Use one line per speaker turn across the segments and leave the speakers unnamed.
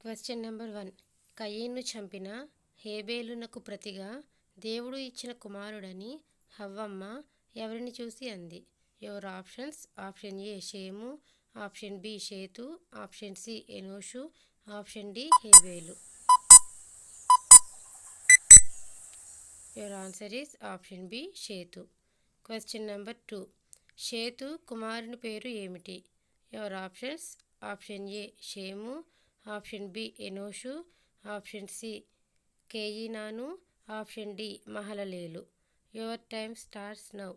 Question number 1. కయీన్ను చంపిన హేబేలునకు ప్రతిగా దేవుడు ఇచ్చిన కుమారుడని హవ్వమ్మ ఎవరిని చూసి అంది? Your options: option A Shem, option B Seth, option C Enosh, option D హేబేలు. Your answer is option B Seth. Question number 2. షేతు కుమారుని పేరు ఏమిటి? Your options: option A Shem, option B Enosh, option C కేయినాను, option D మహలలేలు. Your time starts now.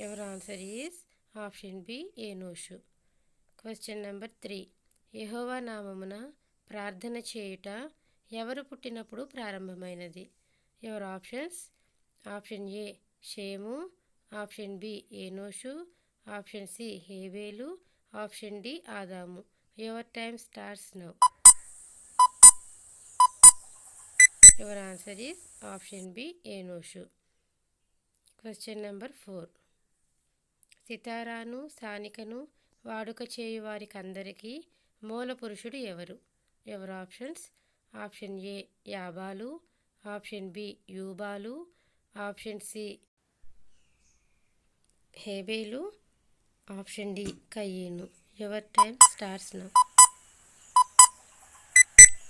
Your answer is option B Enosh. Question number 3. యెహోవా నామమున ప్రార్థన చేయుట ఎవరు పుట్టినప్పుడు ప్రారంభమైనది? Your options: option A Shem, option B Enosh, option C హేబేలు, option D Adam. Your time starts now. Your answer is option B Enosh. Question number 4. సితారాను సానికను వాడుక చేయు వారికందరికీ మూల పురుషుడు ఎవరు? యువర్ ఆప్షన్స్: ఆప్షన్ ఏ యాబాలు, ఆప్షన్ బి యూబాలు, ఆప్షన్ సి హేబేలు, ఆప్షన్ డి కయీను. Your time starts now.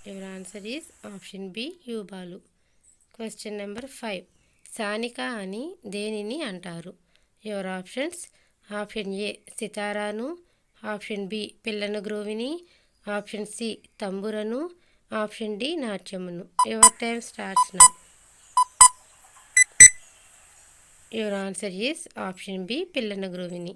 Your answer is option B యూబాలు. Question number 5. సానిక అని దేనిని అంటారు? యువర్ ఆప్షన్స్: ఆప్షన్ ఏ సితారాను, ఆప్షన్ బి పిల్లన గ్రోవిని, ఆప్షన్ సి తంబురను, ఆప్షన్ డి నాట్యమును. Your time starts now. Your answer is option B పిల్లన గ్రోవిని.